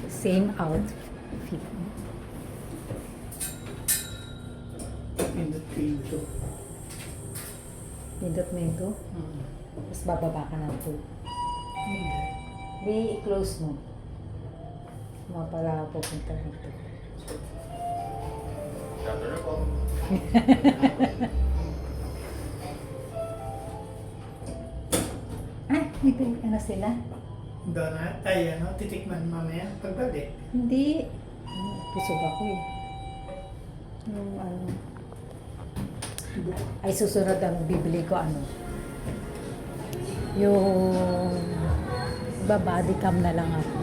Same outfit. Pinto. Pindot mo ito. Tapos bababa ka ng 2. Di, i-close mo. Mga para pupunta dito. Shutter na po. Ay, may ano sila? Doon na tayo, no? Titikman mamaya pagbalik. Hindi. Pusog ako eh. Yung ano. Ay, susunod ang bibili ko ano. Yung body cam na lang ako.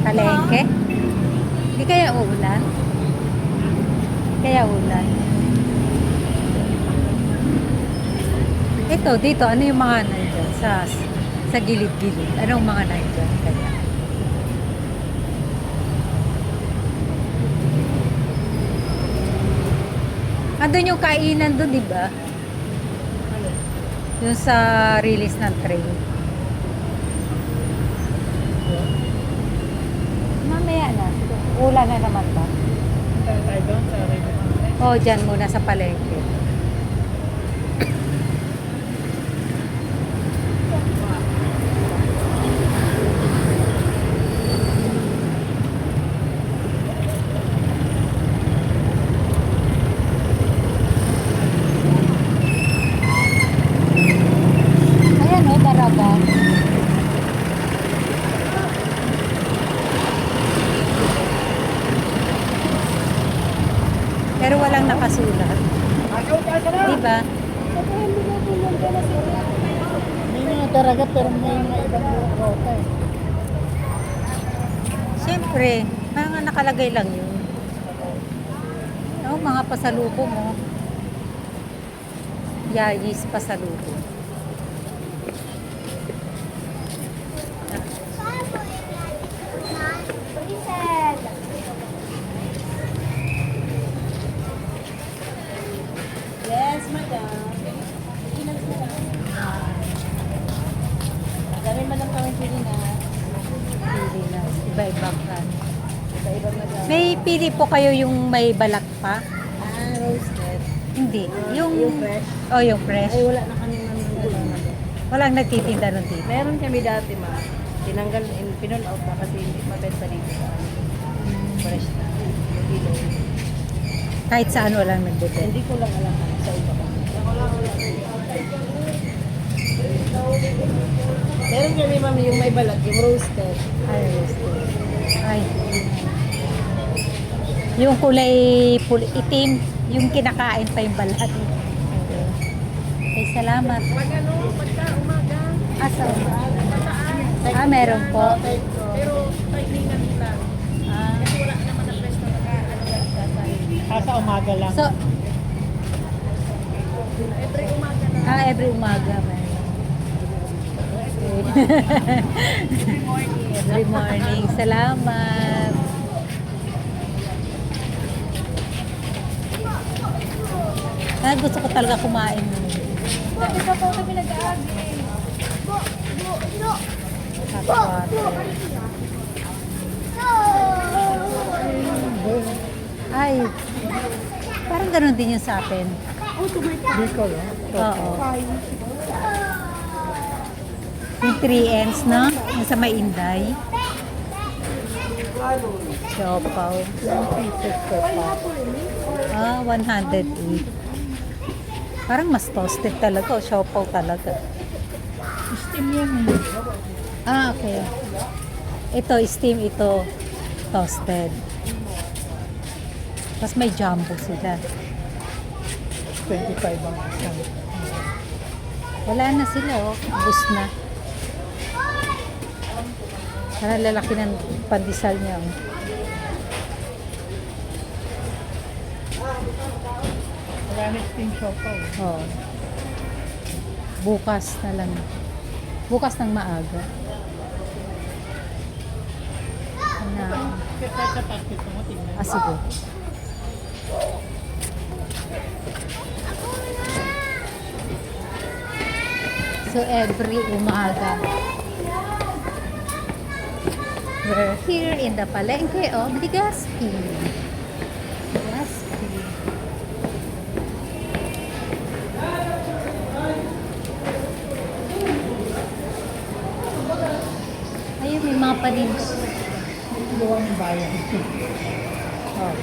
Palengke? Di kaya ulan? Kaya ulan? Ito, dito, ano yung mga nandyan? Sa gilid-gilid. Anong mga nandyan? Kaya? Andun yung kainan doon, di ba? Yung sa release ng train. Mamaya na. Ulan na naman ba? Tayo doon sa Rego. O, dyan muna sa palengke. Ayan o, Daraga. Pero walang nakasulat. Diba? May mga daraga pero may mga ibang rota eh. Siyempre, mga nakalagay lang yun. Oh, mga pasalubo mo. Yayis pasalubo. Yes, madam. Dami madam kami pili na. Pili na. Iba-ibang kan. Iba-iba madam. May pili po kayo yung may balat pa? Roasted. Hindi. Yung fresh? Oh, yung fresh. Ay, wala na kami madam. Walang nagtitinda nun dito. Meron kami dati ma. Tinanggal, pinull out na kasi hindi mabenta dito sa amin. Fresh na. Hindi daw. Kahit saan walang nagbibenta. Hindi ko lang alam sa iba pa. Meron kami mami yung may balat, yung roasted. Ay, roasted. Ay. Yung kulay itim, yung kinakain pa yung balat. Okay. Okay, salamat. Pagka umaga, Asa? Meron po. pero timingan lang. Ah. Kasi wala naman na fresh na nag-ano. Sa umaga lang. So, Every umaga na. every umaga meron. Every morning. Every morning. Salamat. Gusto ko talaga kumain. Bakit pa po kami nag-aagi? Ay, parang ganun din yung sa atin. Biko, no? Oo. Yung 3 ends, no? Yung sa may Inday. Siopaw. 1 pieces siopaw. 108. Parang mas toasted talaga. O, siopaw talaga. Steam yan eh. Okay. Ito, steam. Ito, toasted. Tapos may jumbo sila. 25 ang isang. Wala na sila, oh. Ubus na. Parang lalaki ng pandesal niya, oh. Spanish team shop po. Oh. Bukas na lang. Bukas ng maaga. Na, Kaya sa basket mo, tingnan. sige. So every umaga, we're here in the Palengke of Legazpi. Legazpi. Ayun, may mga paninda. Gawa ng bayan. Oh.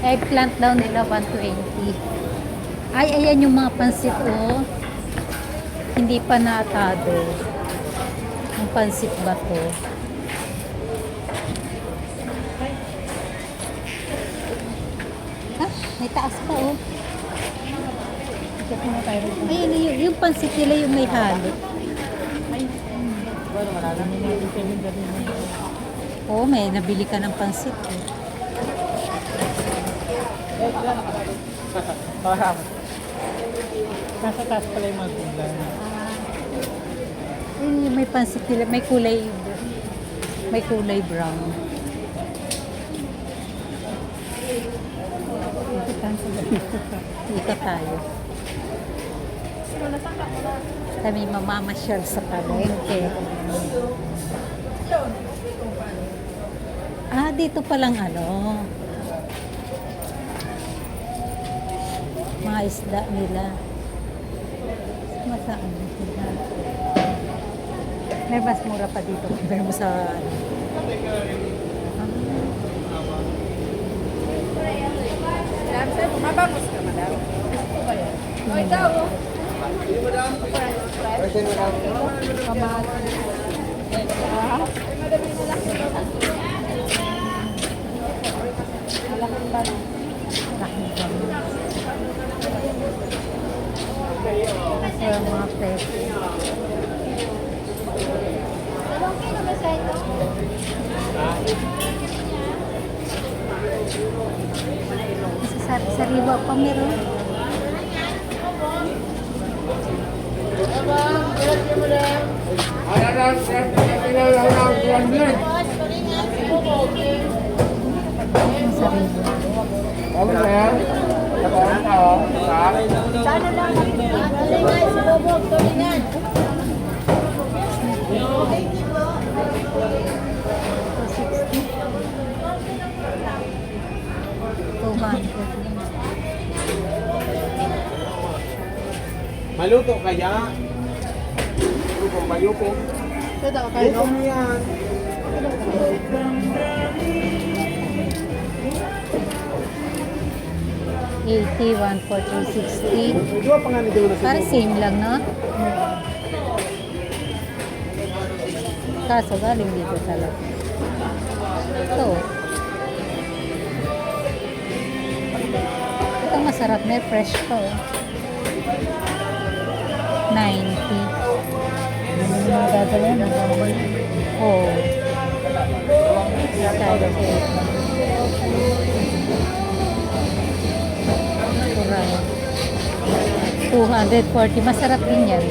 Eggplant daw nila 120. Ay, ayan yung mga pansit, oh. Hindi pa naatado. Ang pansit ba to? Ah, may taas pa, oh. Ito po na tayo rin. Ayun, yung pansit nila yung may halo. Bueno, marami natin pwedeng gawin. Oo, may nabili ka ng pansit, eh. Parang. Nasa taas pala yung mga gulay. Ayun, yung may pansit nila, may kulay brown. Ito tayo sa galit. Ikot tayo. Kami mamamasyal sa palengke. Ah, dito palang ano. Mga isda nila. Masaan sila. May mas mura pa dito compare mo sa ano. Mabangos ka, madam. Ay, daw. Kasi yung mga peso. Sariwa pa meron. Ang sariwa. Maluto kaya? Lupong bayupong. Lupong yan. $80, $140, Dua pa nga ni Dula sa Para same lang, no? Kaso galing dito talaga. Ito. Ito masarap. May fresh to. 90. Oo. Tayo ko. Kurang. 240. Masarap din yan.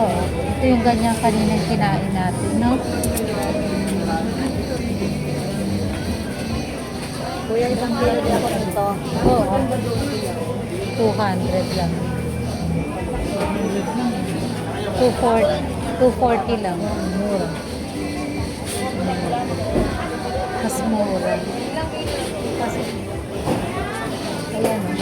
Oo. Ito yung ganyan kaninang kinain natin, no? Kuya, isang kilo din ako ito. Oo. 200 lang. 240 lang. Mura. Mas mura. Kasi, ayan o.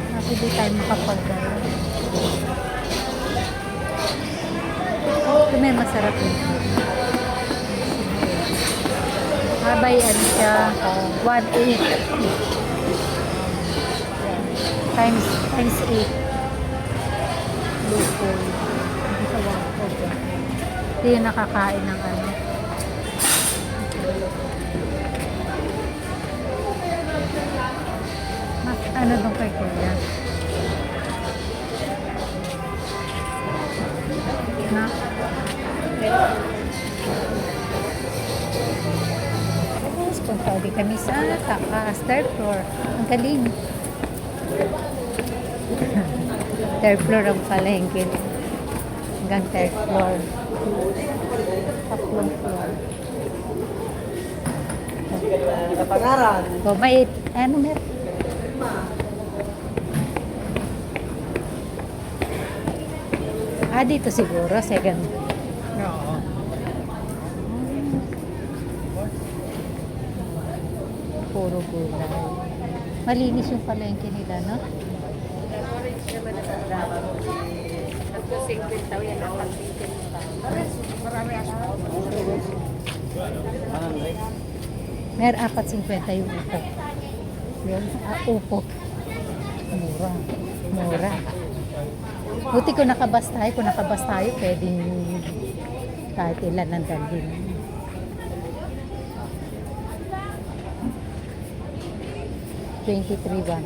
Kasi di tayo makapagdala. Ito may masarap ito. Habayan siya 180 times 8 local. Hindi sa 140. Hindi yung nakakain ng ano. Magkano doon kay Kuya? Na? Tapos, punta ulit kami sa taas, third floor. Ang galing. Third floor ang palengke. Hanggang third floor. Tatlong floor. Kapangaran. So, may, ano meron? Dito siguro, second. Oo. Puro gulay. Malinis yung palengke nila, no? Orange naman na sa drama. Tatlo 50 tao yan ang pag-tingin mo tao. Marami ako. Meron 4.50 yung upo. Yun, upo. Mura. Mura. Buti kung nakabas tayo, pwedeng kahit ilan ang dalhin. $23.1.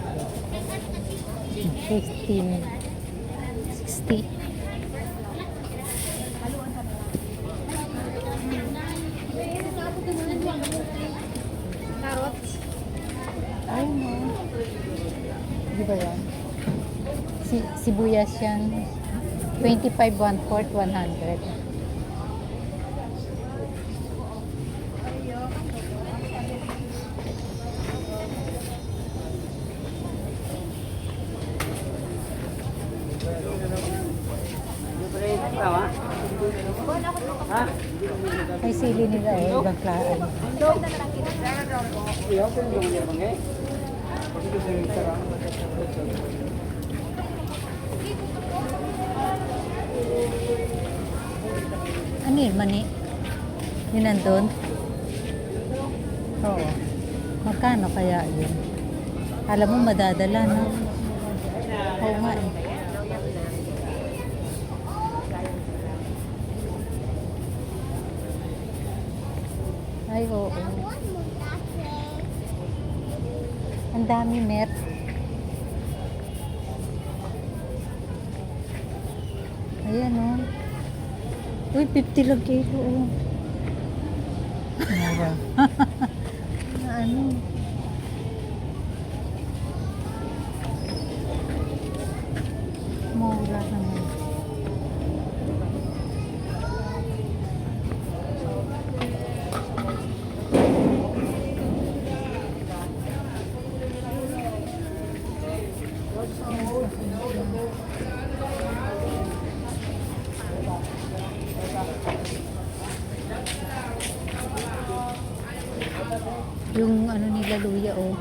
15.60. Carrots. Ay, no. Di ba yan? Sibuyas yan. 25, 1/4, 100. Ay, sili nila eh. Ibang klaan. Ano yun, mani? Yun nandun? Oo. Magkano kaya yun? Alam mo, madadala, no? Oo nga eh. Ay, oo. Ang dami, Mer. Ayan, oh. Uy, 50 lang kilo, oh. Mura. Ano? Mura naman. Yung ano nila luya, oh.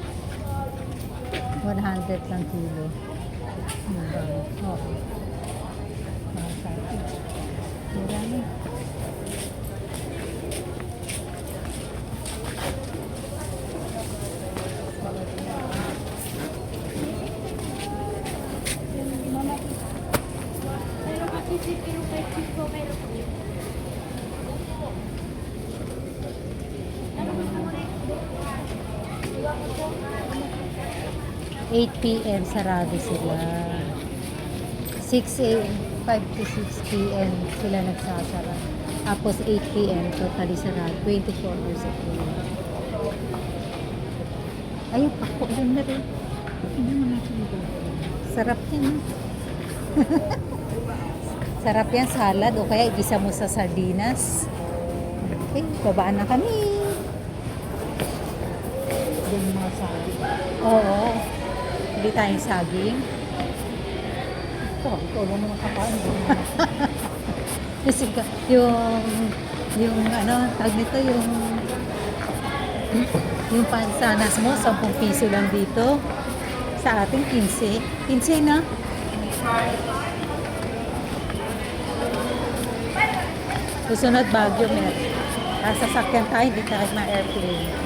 100 lang kilo. Oo. Marami. Eight p.m. sarado sila. 6 a.m. 5 to 6 p.m. sila nagsasara. Tapos 8 p.m. totally sarado. 24 hours a day. Ayun, pako doon na rin. Sarap yan. Sarap yan, salad. O kaya igisa mo sa sardinas. Okay, babaan na kami. Yung mga sabi. Oo. Hindi tayong saging. Ito lang naman kakain. yung ano, tag nito, yung pansanas mo, 10 piso lang dito. Sa atin, 15. 15 na? Susunod Baguio, Mer. Sasakyan tayo, hindi tayo ma-airplane.